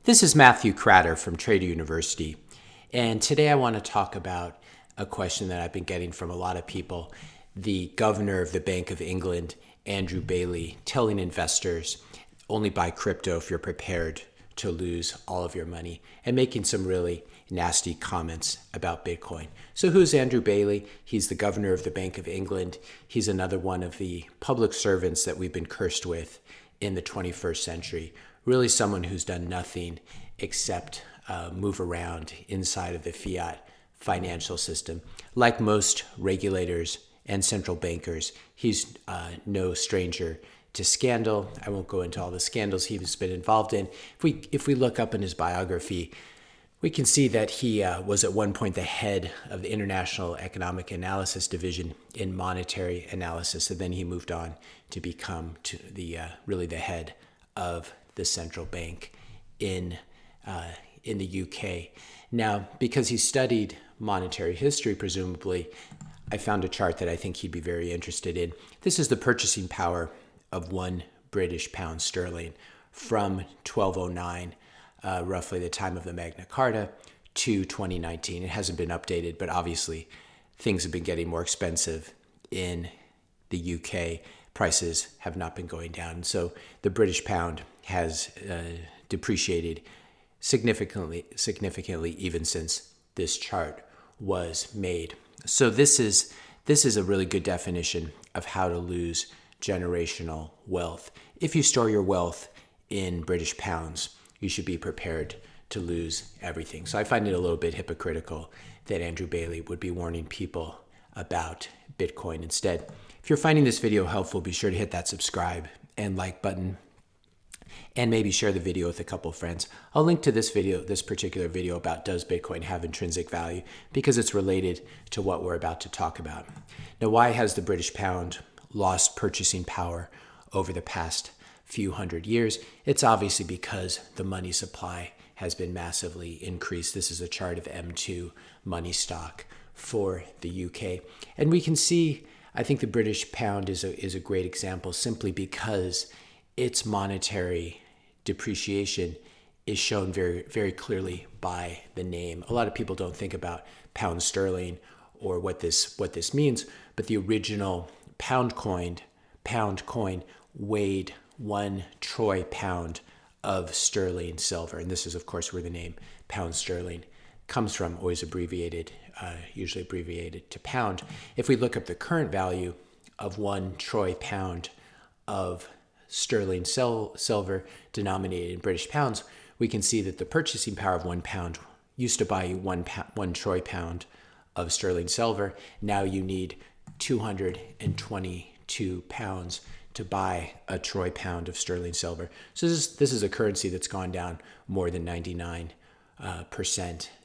This is Matthew Cratter from Trader University, and today I want to talk about a question that I've been getting from a lot of people. The governor of the Bank of England, Andrew Bailey, telling investors only buy crypto if you're prepared to lose all of your money, and making some really nasty comments about Bitcoin. So who's Andrew Bailey? He's the governor of the Bank of England. He's another one of the public servants that we've been cursed with in the 21st century. Really someone who's done nothing except move around inside of the fiat financial system. Like most regulators and central bankers, he's no stranger to scandal. I won't go into all the scandals he's been involved in. If we look up in his biography, we can see that he was at one point the head of the International Economic Analysis Division in monetary analysis, and then he moved on to become really the head of the central bank in the UK. Now, because he studied monetary history, presumably, I found a chart that I think he'd be very interested in. This is the purchasing power of one British pound sterling from 1209, roughly the time of the Magna Carta, to 2019. It hasn't been updated, but obviously things have been getting more expensive in the UK. Prices have not been going down. So the British pound has depreciated significantly even since this chart was made. So this is a really good definition of how to lose generational wealth. If you store your wealth in British pounds, you should be prepared to lose everything. So I find it a little bit hypocritical that Andrew Bailey would be warning people about Bitcoin instead. If you're finding this video helpful, be sure to hit that subscribe and like button, and maybe share the video with a couple of friends. I'll link to this particular video about does Bitcoin have intrinsic value, because it's related to what we're about to talk about. Now, why has the British pound lost purchasing power over the past few hundred years? It's obviously because the money supply has been massively increased. This is a chart of M2 money stock for the UK. And we can see, I think the British pound is a great example simply because its monetary depreciation is shown very, very clearly by the name. A lot of people don't think about pound sterling or what this means, but the original pound coin weighed 1 troy pound of sterling silver. And this is, of course, where the name pound sterling comes from, always usually abbreviated to pound. If we look up the current value of 1 troy pound of sterling silver denominated in British pounds, we can see that the purchasing power of 1 pound used to buy you 1 troy pound of sterling silver. Now you need 222 pounds to buy a troy pound of sterling silver. So this is a currency that's gone down more than 99%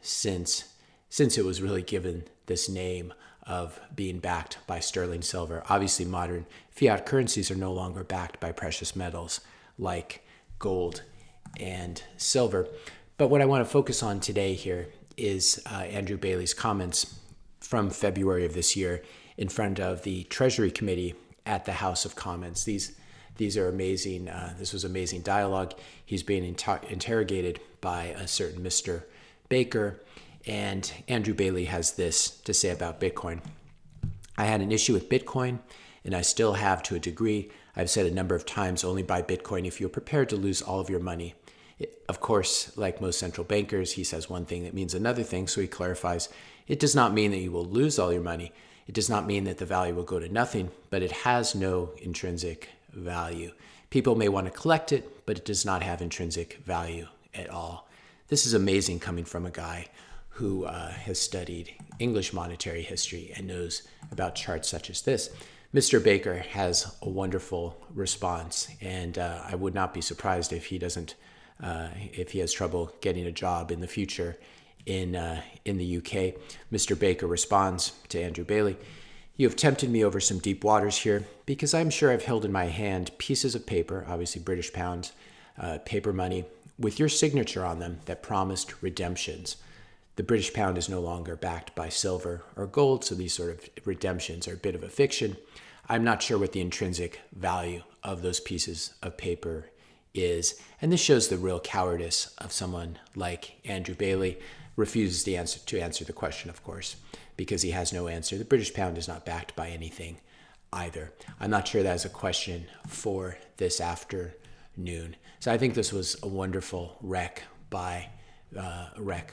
since it was really given this name of being backed by sterling silver. Obviously, modern fiat currencies are no longer backed by precious metals like gold and silver. But what I want to focus on today here is Andrew Bailey's comments from February of this year in front of the Treasury Committee at the House of Commons. These are amazing. This was amazing dialogue. He's being interrogated by a certain Mr. Baker, and Andrew Bailey has this to say about Bitcoin. I had an issue with Bitcoin, and I still have to a degree. I've said a number of times, only buy Bitcoin if you're prepared to lose all of your money. Of course, like most central bankers, he says one thing that means another thing, so he clarifies, it does not mean that you will lose all your money. It does not mean that the value will go to nothing, but it has no intrinsic value. People may want to collect it, but it does not have intrinsic value at all. This is amazing coming from a guy who has studied English monetary history and knows about charts such as this. Mr. Baker has a wonderful response, and I would not be surprised if he has trouble getting a job in the future in the UK. Mr. Baker responds to Andrew Bailey, "You have tempted me over some deep waters here, because I'm sure I've held in my hand pieces of paper, obviously British pounds, paper money, with your signature on them that promised redemptions. The British pound is no longer backed by silver or gold, so these sort of redemptions are a bit of a fiction. I'm not sure what the intrinsic value of those pieces of paper is, and this shows the real cowardice of someone like Andrew Bailey, refuses to answer the question, of course, because he has no answer. The British pound is not backed by anything either. I'm not sure that's a question for this afternoon. So I think this was a wonderful wreck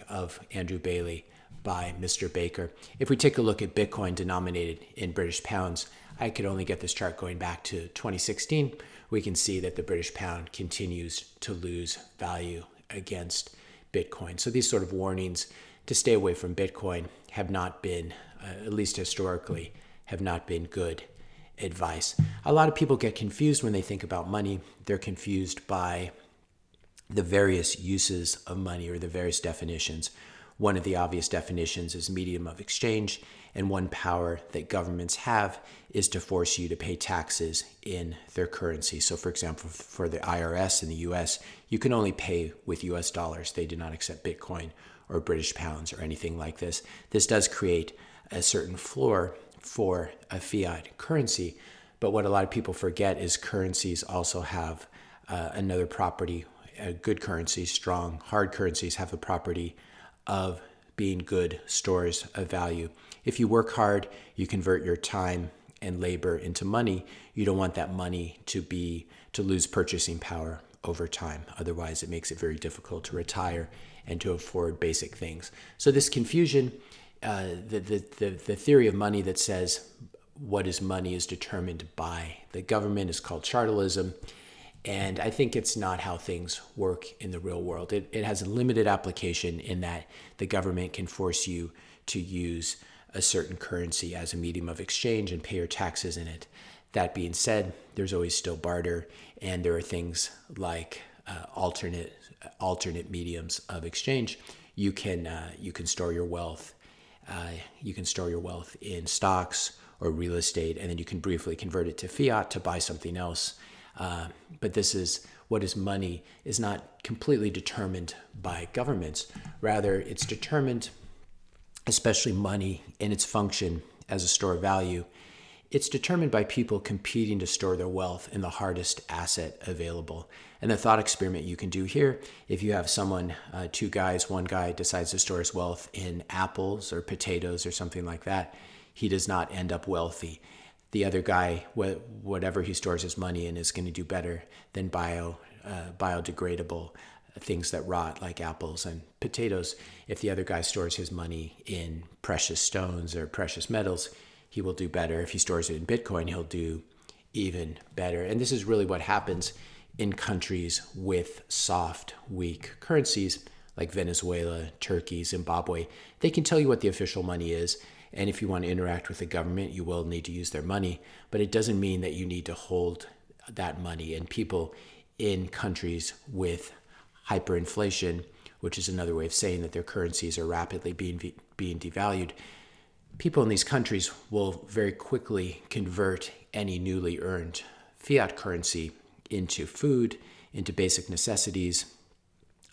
of Andrew Bailey by Mr. Baker. If we take a look at Bitcoin denominated in British pounds, I could only get this chart going back to 2016. We can see that the British pound continues to lose value against Bitcoin. So these sort of warnings to stay away from Bitcoin have not been, at least historically, have not been good advice. A lot of people get confused when they think about money. They're confused by the various uses of money or the various definitions. One of the obvious definitions is medium of exchange, and one power that governments have is to force you to pay taxes in their currency. So for example, for the IRS in the US, you can only pay with US dollars. They do not accept Bitcoin or British pounds or anything like this. This does create a certain floor for a fiat currency, but what a lot of people forget is currencies also have another property. Good currencies, strong, hard currencies have the property of being good stores of value. If you work hard, you convert your time and labor into money. You don't want that money to lose purchasing power over time. Otherwise, it makes it very difficult to retire and to afford basic things. So this confusion, the theory of money that says what is money is determined by the government is called Chartalism. And I think it's not how things work in the real world. It has a limited application in that the government can force you to use a certain currency as a medium of exchange and pay your taxes in it. That being said, there's always still barter, and there are things like alternate mediums of exchange. You can store your wealth. You can store your wealth in stocks or real estate, and then you can briefly convert it to fiat to buy something else. But this is what is money is not completely determined by governments. Rather, it's determined, especially money in its function as a store of value, it's determined by people competing to store their wealth in the hardest asset available. And the thought experiment you can do here, if you have someone, two guys, one guy decides to store his wealth in apples or potatoes or something like that, he does not end up wealthy. The other guy, whatever he stores his money in, is going to do better than biodegradable things that rot like apples and potatoes. If the other guy stores his money in precious stones or precious metals, he will do better. If he stores it in Bitcoin, he'll do even better. And this is really what happens in countries with soft, weak currencies like Venezuela, Turkey, Zimbabwe. They can tell you what the official money is. And if you want to interact with the government, you will need to use their money. But it doesn't mean that you need to hold that money. And people in countries with hyperinflation, which is another way of saying that their currencies are rapidly being devalued, people in these countries will very quickly convert any newly earned fiat currency into food, into basic necessities.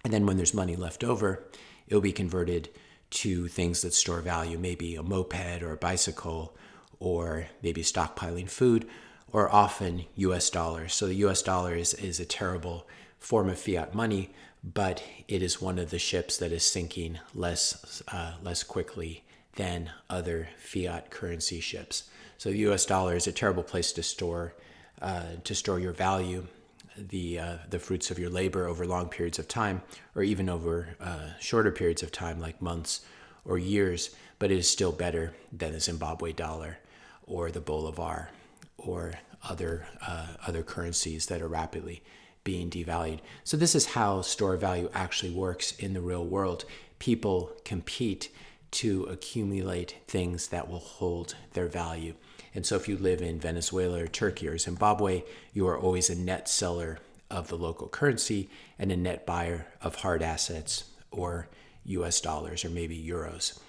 And then when there's money left over, it'll be converted to things that store value, maybe a moped or a bicycle, or maybe stockpiling food, or often US dollars. So the US dollar is a terrible form of fiat money, but it is one of the ships that is sinking less quickly than other fiat currency ships. So the US dollar is a terrible place to store your value, the fruits of your labor over long periods of time, or even over shorter periods of time like months or years, but it is still better than the Zimbabwe dollar or the Bolivar or other currencies that are rapidly being devalued. So this is how store value actually works in the real world. People compete to accumulate things that will hold their value. And so if you live in Venezuela or Turkey or Zimbabwe, you are always a net seller of the local currency and a net buyer of hard assets or US dollars or maybe euros.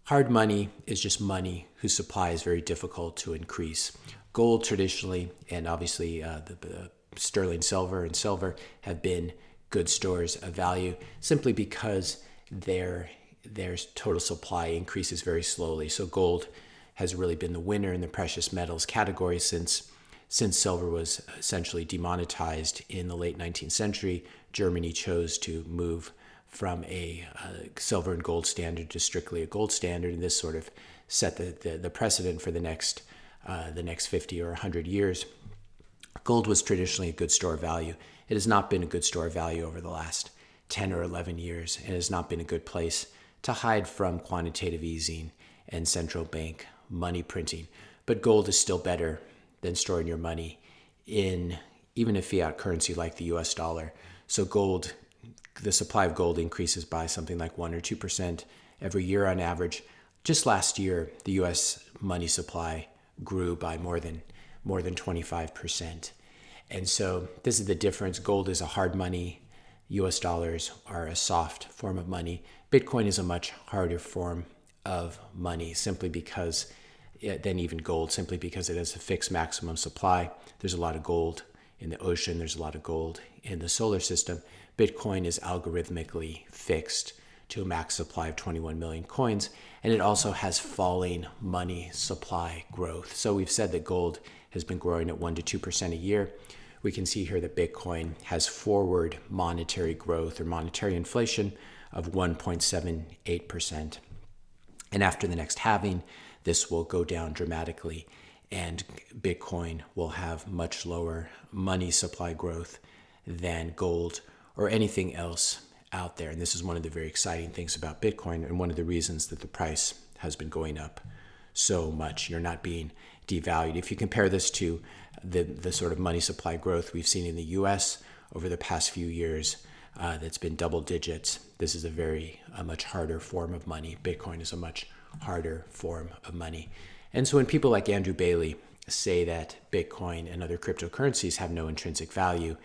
Hard money is just money whose supply is very difficult to increase. Gold traditionally, and obviously the sterling silver and silver have been good stores of value simply because their total supply increases very slowly. So gold has really been the winner in the precious metals category since Since silver was essentially demonetized in the late 19th century, Germany chose to move from a silver and gold standard to strictly a gold standard, and this sort of set the precedent for the next 50 or 100 years. Gold was traditionally a good store of value. It has not been a good store of value over the last 10 or 11 years, and has not been a good place to hide from quantitative easing and central bank money printing. But gold is still better than storing your money in even a fiat currency like the US dollar. So gold, the supply of gold increases by something like 1 or 2% every year on average. Just last year, the US money supply grew by more than 25%. And so this is the difference. Gold is a hard money. US dollars are a soft form of money. Bitcoin is a much harder form of money simply because than even gold, simply because it has a fixed maximum supply. There's a lot of gold in the ocean. There's a lot of gold in the solar system. Bitcoin is algorithmically fixed to a max supply of 21 million coins, and it also has falling money supply growth. So we've said that gold has been growing at 1 to 2% a year. We can see here that Bitcoin has forward monetary growth or monetary inflation of 1.78%. And after the next halving, this will go down dramatically, and Bitcoin will have much lower money supply growth than gold or anything else out there. And this is one of the very exciting things about Bitcoin, and one of the reasons that the price has been going up so much. You're not being devalued. If you compare this to the sort of money supply growth we've seen in the US over the past few years, that's been double digits. This is a much harder form of money. Bitcoin is a much harder form of money. And so when people like Andrew Bailey say that Bitcoin and other cryptocurrencies have no intrinsic value,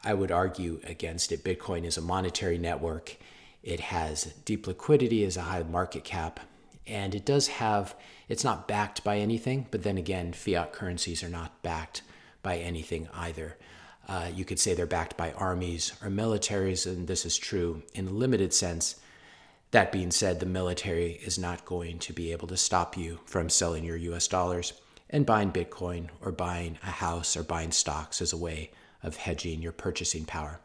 I would argue against it. Bitcoin is a monetary network. It has deep liquidity, as a high market cap, and it's not backed by anything. But then again, fiat currencies are not backed by anything either. You could say they're backed by armies or militaries, and this is true in a limited sense. That being said, the military is not going to be able to stop you from selling your US dollars and buying Bitcoin or buying a house or buying stocks as a way of hedging your purchasing power.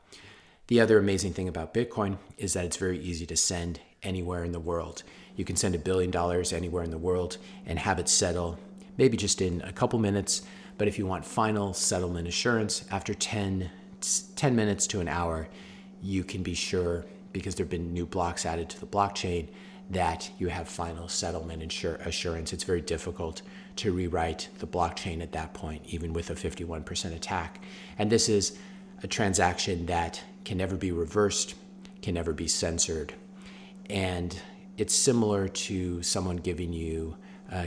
The other amazing thing about Bitcoin is that it's very easy to send anywhere in the world. You can send $1 billion anywhere in the world and have it settle maybe just in a couple minutes. But if you want final settlement assurance, after 10 minutes to an hour, you can be sure, because there have been new blocks added to the blockchain, that you have final settlement assurance. It's very difficult to rewrite the blockchain at that point, even with a 51% attack. And this is a transaction that can never be reversed, can never be censored. And it's similar to someone giving you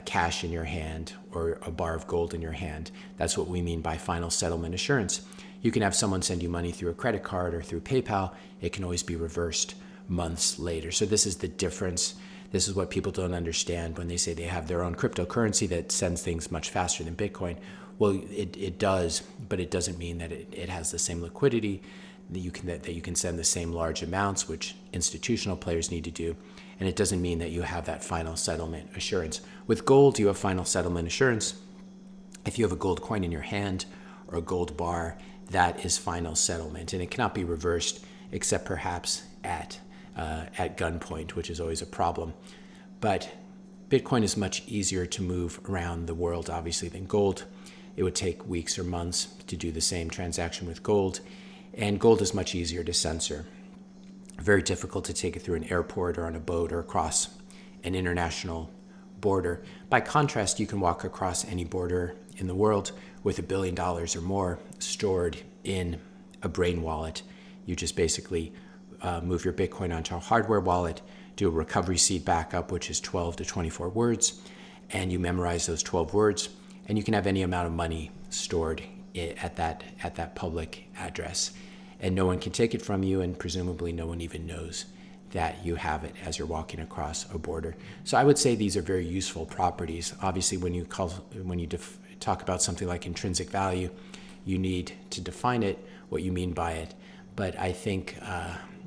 cash in your hand or a bar of gold in your hand. That's what we mean by final settlement assurance. You can have someone send you money through a credit card or through PayPal. It can always be reversed months later. So this is the difference. This is what people don't understand when they say they have their own cryptocurrency that sends things much faster than Bitcoin. Well, it does, but it doesn't mean that it has the same liquidity, that you can send the same large amounts, which institutional players need to do. And it doesn't mean that you have that final settlement assurance. With gold, you have final settlement assurance. If you have a gold coin in your hand or a gold bar, that is final settlement, and it cannot be reversed except perhaps at gunpoint, which is always a problem. But Bitcoin is much easier to move around the world, obviously, than gold. It would take weeks or months to do the same transaction with gold, and gold is much easier to censor. Very difficult to take it through an airport or on a boat or across an international border. By contrast, you can walk across any border in the world with $1 billion or more stored in a brain wallet. You just basically move your Bitcoin onto a hardware wallet, do a recovery seed backup, which is 12 to 24 words, and you memorize those 12 words, and you can have any amount of money stored at that public address. And no one can take it from you, and presumably no one even knows that you have it as you're walking across a border. So I would say these are very useful properties. Obviously, when you talk about something like intrinsic value, you need to define it, what you mean by it. But I think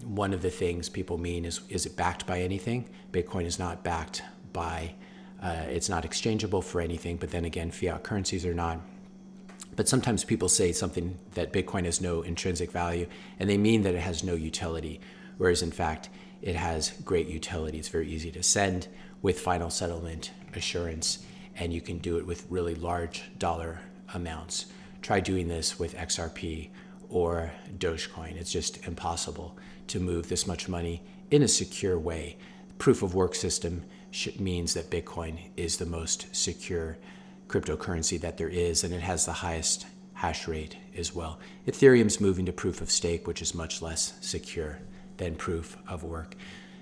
one of the things people mean is it backed by anything? Bitcoin is not backed by, it's not exchangeable for anything. But then again, fiat currencies are not. But sometimes people say something that Bitcoin has no intrinsic value, and they mean that it has no utility, whereas in fact, it has great utility. It's very easy to send with final settlement assurance, and you can do it with really large dollar amounts. Try doing this with XRP or Dogecoin. It's just impossible to move this much money in a secure way. Proof of work system means that Bitcoin is the most secure cryptocurrency that there is, and it has the highest hash rate as well. Ethereum's moving to proof of stake, which is much less secure than proof of work.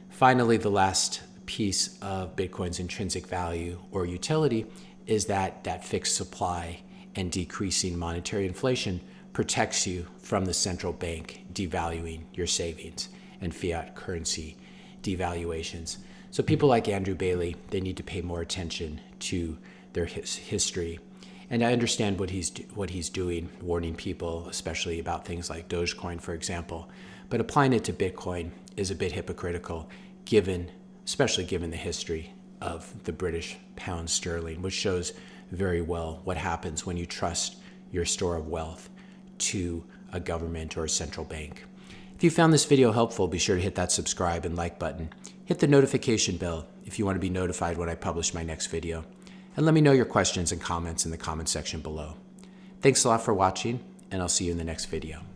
Finally, the last piece of Bitcoin's intrinsic value or utility is that fixed supply and decreasing monetary inflation protects you from the central bank devaluing your savings and fiat currency devaluations. So people like Andrew Bailey, they need to pay more attention to their history. And I understand what he's doing, warning people, especially about things like Dogecoin, for example. But applying it to Bitcoin is a bit hypocritical, especially given the history of the British pound sterling, which shows very well what happens when you trust your store of wealth to a government or a central bank. If you found this video helpful, be sure to hit that subscribe and like button. Hit the notification bell if you want to be notified when I publish my next video. And let me know your questions and comments in the comment section below. Thanks a lot for watching, and I'll see you in the next video.